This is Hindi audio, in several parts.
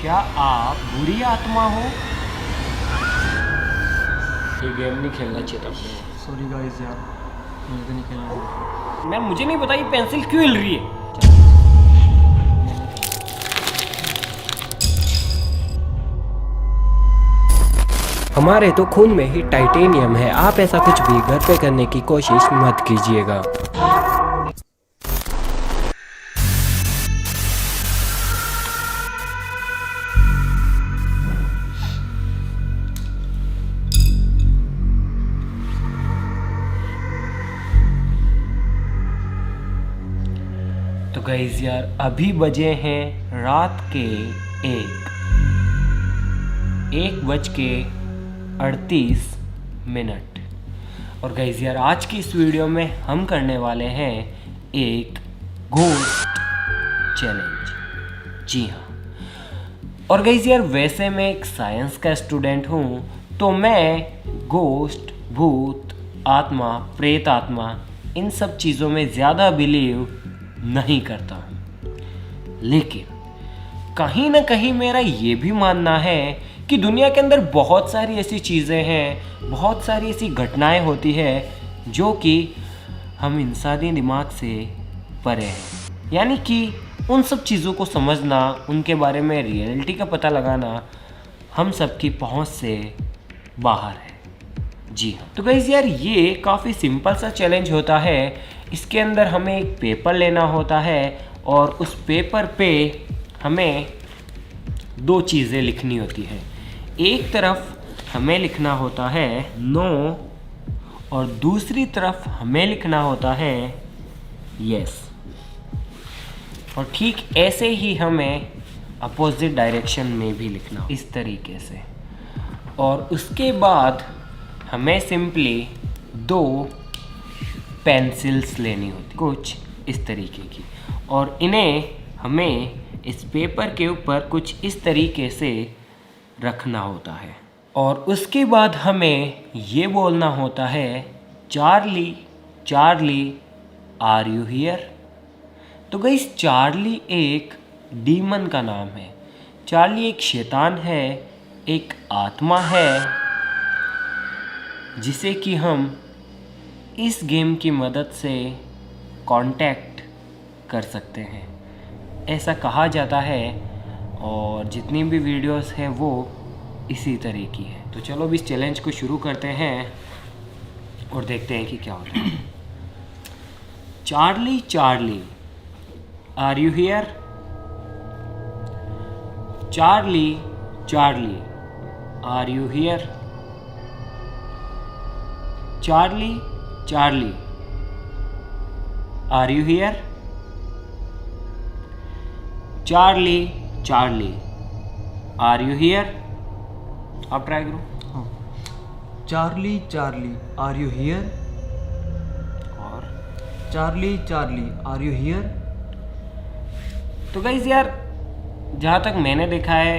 क्या आप बुरी आत्मा हो? ये गेम नहीं खेलना चाहिए था अपने। सॉरी गाइस यार, मुझे तो नहीं खेलना। मुझे नहीं पता ये पेंसिल क्यों हिल रही है। हमारे तो खून में ही टाइटेनियम है। आप ऐसा कुछ भी घर पे करने की कोशिश मत कीजिएगा। तो गाइस यार, अभी बजे हैं रात के 1:38। और गाइस यार, आज की इस वीडियो में हम करने वाले हैं एक घोस्ट चैलेंज। जी हाँ। और गाइस यार, वैसे मैं एक साइंस का स्टूडेंट हूँ, तो मैं घोस्ट, भूत, आत्मा, प्रेत आत्मा, इन सब चीज़ों में ज़्यादा बिलीव नहीं करता हूँ। लेकिन कहीं ना कहीं मेरा ये भी मानना है कि दुनिया के अंदर बहुत सारी ऐसी चीज़ें हैं, बहुत सारी ऐसी घटनाएं होती है जो कि हम इंसानी दिमाग से परे हैं। यानी कि उन सब चीज़ों को समझना, उनके बारे में रियलिटी का पता लगाना हम सबकी पहुंच से बाहर है। जी हाँ। तो गाइस यार, ये काफ़ी सिंपल सा चैलेंज होता है। इसके अंदर हमें एक पेपर लेना होता है और उस पेपर पे हमें दो चीज़ें लिखनी होती है। एक तरफ हमें लिखना होता है नो और दूसरी तरफ हमें लिखना होता है यस। और ठीक ऐसे ही हमें अपोजिट डायरेक्शन में भी लिखना, इस तरीके से। और उसके बाद हमें सिंपली दो पेंसिल्स लेनी होती, कुछ इस तरीके की, और इन्हें हमें इस पेपर के ऊपर कुछ इस तरीके से रखना होता है। और उसके बाद हमें ये बोलना होता है Charlie, Charlie, are you here. तो गाइस, चार्ली एक डीमन का नाम है। चार्ली एक शैतान है, एक आत्मा है, जिसे कि हम इस गेम की मदद से कांटेक्ट कर सकते हैं, ऐसा कहा जाता है। और जितनी भी वीडियोस हैं वो इसी तरह की है। तो चलो अब इस चैलेंज को शुरू करते हैं और देखते हैं कि क्या होता है। Charlie, Charlie, are you here. Charlie, Charlie, are you here. Charlie, Charlie, are you here. Charlie, Charlie, are you here. आप ट्राई करो। Charlie, Charlie, are you here. और Charlie, Charlie, are you here. तो गाइस यार, जहाँ तक मैंने देखा है,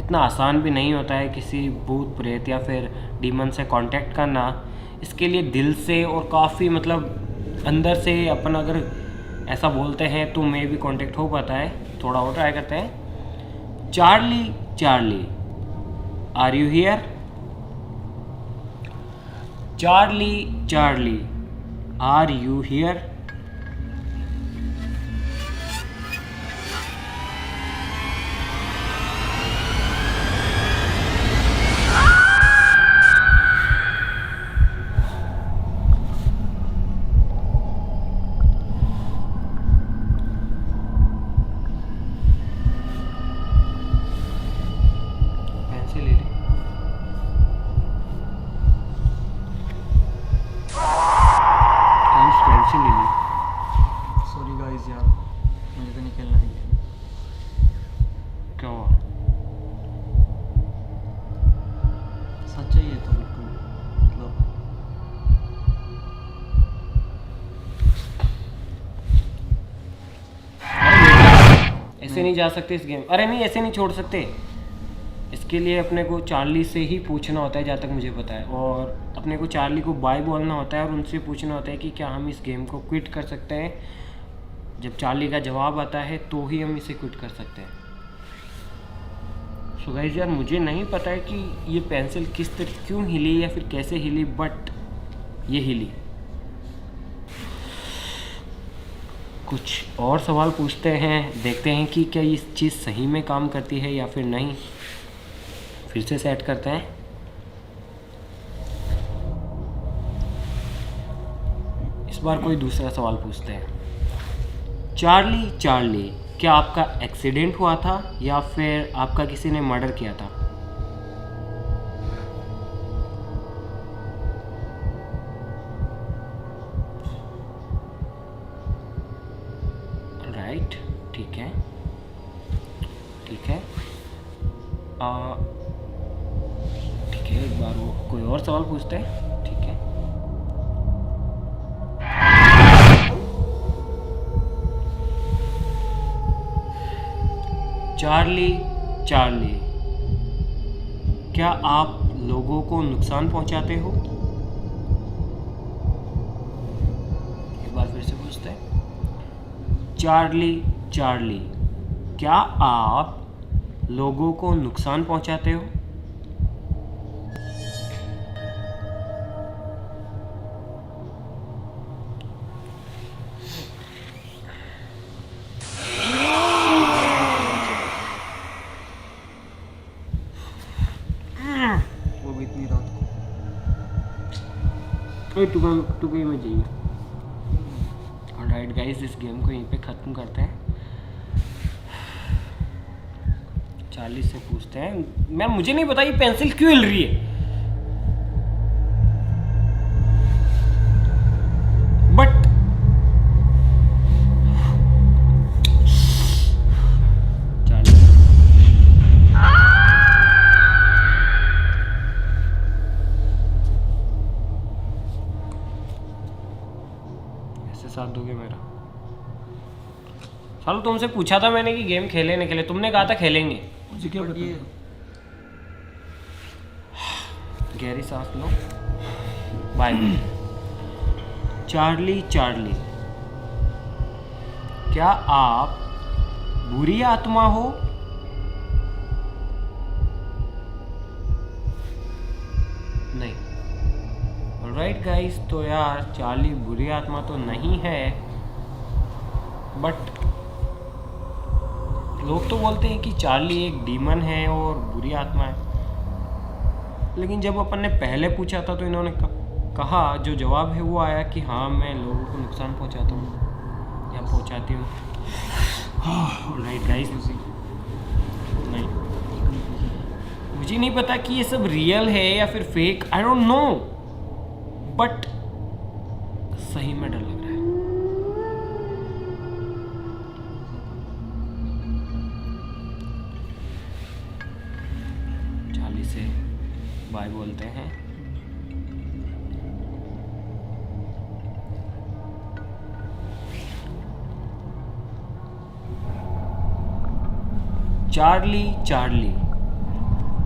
इतना आसान भी नहीं होता है किसी भूत, प्रेत या फिर डीमन से कांटेक्ट करना। इसके लिए दिल से और काफ़ी मतलब अंदर से अपन अगर ऐसा बोलते हैं तो मे भी कांटेक्ट हो पाता है। थोड़ा और ट्राई करते हैं। Charlie, Charlie, are you here. Charlie, Charlie, are you here. Pencil ले ली। पेंसिल ले ली। सॉरी गाइस यार, मुझे तो नहीं खेलना है। क्या हुआ? सच है ये तो बिल्कुल, मतलब ऐसे नहीं जा सकते इस गेम। अरे नहीं, ऐसे नहीं छोड़ सकते। इसके लिए अपने को चार्ली से ही पूछना होता है, जहाँ तक मुझे पता है। और अपने को चार्ली को बाय बोलना होता है और उनसे पूछना होता है कि क्या हम इस गेम को क्विट कर सकते हैं। जब चार्ली का जवाब आता है तो ही हम इसे क्विट कर सकते हैं। सो गाइस यार मुझे नहीं पता है कि ये पेंसिल किस तरह क्यों हिली या फिर कैसे हिली, बट ये हिली। कुछ और सवाल पूछते हैं, देखते हैं कि क्या ये चीज़ सही में काम करती है या फिर नहीं। फिर से सेट करते हैं। इस बार कोई दूसरा सवाल पूछते हैं। चार्ली चार्ली, क्या आपका एक्सीडेंट हुआ था या फिर आपका किसी ने मर्डर किया था? राइट, ठीक है ठीक है ठीक है। एक बार वो कोई और सवाल पूछते हैं, ठीक है। चार्ली चार्ली, क्या आप लोगों को नुकसान पहुंचाते हो? एक बार फिर से पूछते हैं। चार्ली चार्ली, क्या आप लोगों को नुकसान पहुंचाते हो? वो भी इतनी रात को। टुकड़ी में चाहिए। ऑलराइट गाइस, इस गेम को यहीं पे ख़त्म करते हैं। चार्ली से पूछते हैं। मैम मुझे नहीं पता ये पेंसिल क्यों हिल रही है, बट चार्ली ऐसे साथ दोगे मेरा? सालू तुमसे पूछा था मैंने कि गेम खेले नहीं खेले, तुमने कहा था खेलेंगे। मुझे क्या पता? गहरी सांस लो। बाय। चार्ली चार्ली, क्या आप बुरी आत्मा हो? नहीं। ऑलराइट गाइस, तो यार चार्ली बुरी आत्मा तो नहीं है, बट लोग तो बोलते हैं कि चार्ली एक डीमन है और बुरी आत्मा है। लेकिन जब अपन ने पहले पूछा था तो इन्होंने कहा, जो जवाब है वो आया कि हाँ मैं लोगों को नुकसान पहुंचाता हूँ या पहुंचाती हूँ। राइट गाइस, नहीं मुझे नहीं पता कि ये सब रियल है या फिर fake, I don't know, but सही में डर लग रहा है। चार्ली से बाय बोलते हैं। चार्ली चार्ली,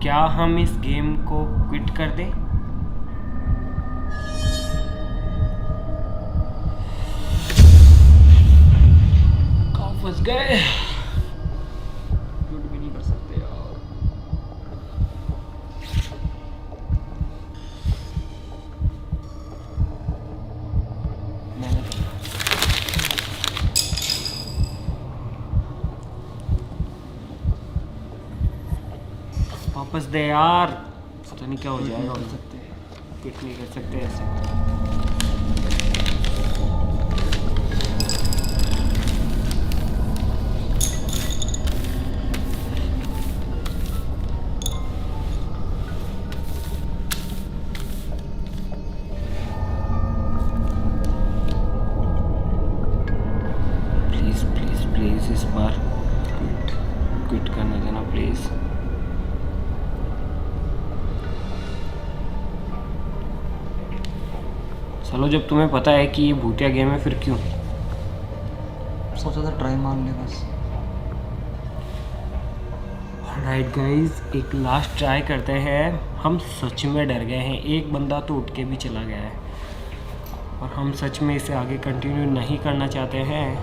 क्या हम इस गेम को क्विट कर दें? कहाँ फंस गए? क्विट भी नहीं कर सकते यार। मैंने तो वापस दे यार, पता नहीं क्या हो जाएगा। कर सकते। क्विट नहीं कर सकते ऐसे। प्लीज प्लीज प्लीज इस बार क्विट करने देना प्लीज। चलो, जब तुम्हें पता है कि ये भूतिया गेम है फिर क्यों? सोचा था ट्राई मार ले बस। राइट गाइस, एक लास्ट ट्राई करते हैं। हम सच में डर गए हैं, एक बंदा तो उठ के भी चला गया है और हम सच में इसे आगे कंटिन्यू नहीं करना चाहते हैं।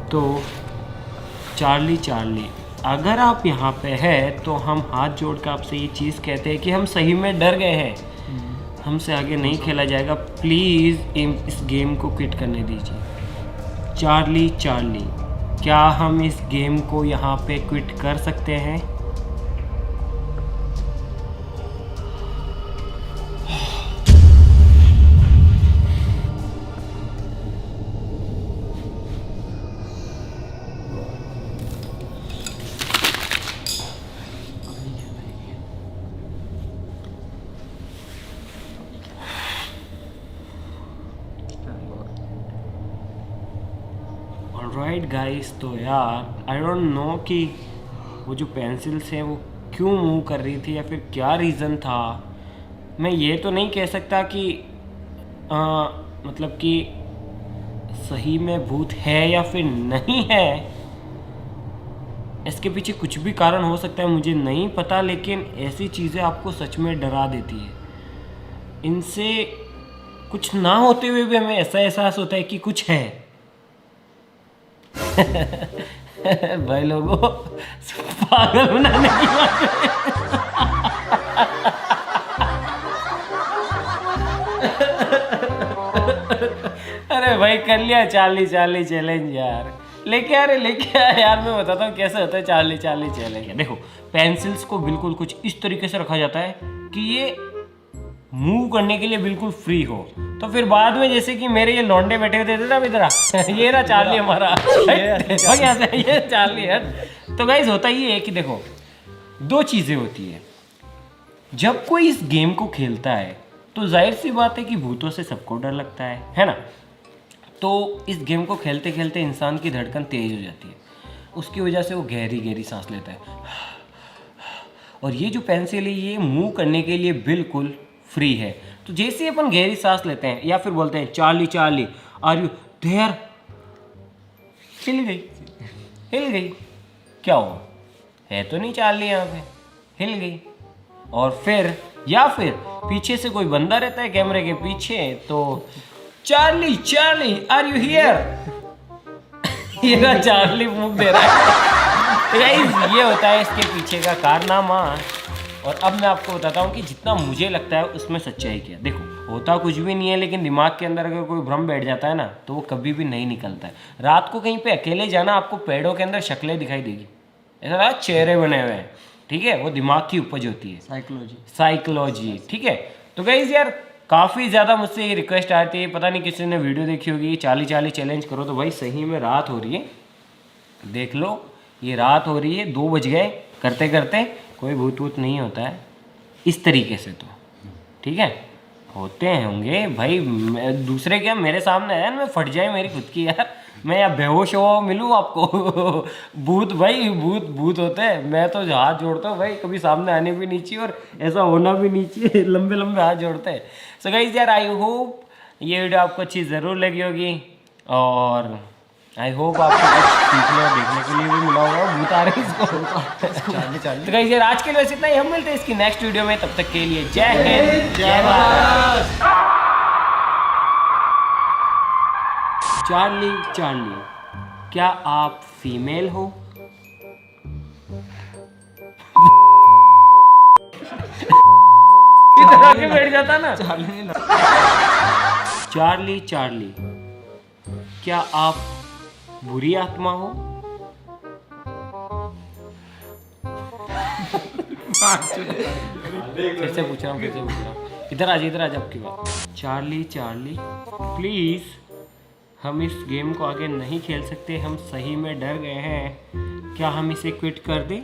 तो चार्ली चार्ली, अगर आप यहाँ पे हैं तो हम हाथ जोड़ कर आपसे ये चीज़ कहते हैं कि हम सही में डर गए हैं, हमसे आगे नहीं खेला जाएगा। प्लीज़ इस गेम को क्विट करने दीजिए। चार्ली चार्ली, क्या हम इस गेम को यहाँ पे क्विट कर सकते हैं? ऑलराइट गाइस, तो यार आई डोंट नो कि वो जो पेंसिल्स हैं वो क्यों मूव कर रही थी या फिर क्या रीज़न था। मैं ये तो नहीं कह सकता कि मतलब कि सही में भूत है या फिर नहीं है। इसके पीछे कुछ भी कारण हो सकता है, मुझे नहीं पता, लेकिन ऐसी चीज़ें आपको सच में डरा देती है। इनसे कुछ ना होते हुए भी हमें ऐसा एहसास होता है कि कुछ है। भाई लोगों, पागल बनाने की बात अरे भाई कर लिया चार्ली चार्ली चैलेंज यार। लेके आ यार, मैं बताता हूँ कैसे होता है चार्ली चार्ली चैलेंज। देखो, पेंसिल्स को बिल्कुल कुछ इस तरीके से रखा जाता है कि ये मूव करने के लिए बिल्कुल फ्री हो। तो फिर बाद में जैसे कि मेरे ये लौंडे बैठे हुए थे ना इधर, ये रहा चार्ली हमारा, ये चार्ली है। तो गाइस होता ये है कि देखो, दो चीज़ें होती है। जब कोई इस गेम को खेलता है तो जाहिर सी बात है कि भूतों से सबको डर लगता है ना। तो इस गेम को खेलते खेलते इंसान की धड़कन तेज हो जाती है, उसकी वजह से वो गहरी गहरी सांस लेता है। और ये जो पेंसिल है ये मूव करने के लिए बिल्कुल फ्री है। तो जैसे ही अपन गहरी सांस लेते हैं या फिर बोलते हैं Charlie Charlie are you there, हिल गई। क्या हुआ, है तो नहीं चार्ली यहाँ पे, हिल गई। और फिर या फिर पीछे से कोई बंदा रहता है कैमरे के पीछे, तो Charlie Charlie are you here, ये चार्ली मुंह दे रहा है। ये होता है इसके पीछे का कारनामा। और अब मैं आपको बताता हूँ कि जितना मुझे लगता है उसमें सच्चाई क्या है। देखो, होता कुछ भी नहीं है, लेकिन दिमाग के अंदर अगर कोई भ्रम बैठ जाता है ना तो वो कभी भी नहीं निकलता है। रात को कहीं पे अकेले जाना, आपको पेड़ों के अंदर शक्लें दिखाई देगी, ऐसा चेहरे बने हुए हैं, ठीक है, वो दिमाग की उपज होती है, साइकोलॉजी, ठीक है। तो गाइस यार, काफ़ी ज़्यादा मुझसे ये रिक्वेस्ट आती है, पता नहीं किसी ने वीडियो देखी होगी, चार्ली चार्ली चैलेंज करो। तो भाई सही में रात हो रही है, देख लो ये रात हो रही है, 2 बज गए। करते करते कोई भूत वूत नहीं होता है इस तरीके से, तो ठीक है, होते होंगे भाई। दूसरे क्या मेरे सामने है, मैं फट जाए मेरी खुद की यार, मैं या बेहोश हो मिलूँ आपको। भूत भाई, भूत होते हैं। मैं तो हाथ जोड़ता हूँ भाई, कभी सामने आने भी नहीं चाहिए और ऐसा होना भी नहीं चाहिए। लंबे लंबे हाथ जोड़ते हैं। सो गाइस यार, आई होप ये वीडियो आपको अच्छी ज़रूर लगी होगी और आई होप आपको कुछ सीखने और देखने के लिए भी मिला होगा। भूत आ रहे हैं इसको। तो गाइस यार, आज के लिए बस इतना ही। हम मिलते हैं इसकी नेक्स्ट वीडियो में, तब तक के लिए जय हिंद जय भारत। चार्ली चार्ली, क्या आप फीमेल हो? इधर आके बैठ जाता ना। चार्ली चार्ली, क्या आप बुरी आत्मा हो? फिर से पूछ रहा हूँ। इधर आ जा आपकी बात। चार्ली चार्ली, प्लीज हम इस गेम को आगे नहीं खेल सकते, हम सही में डर गए हैं, क्या हम इसे क्विट कर दें?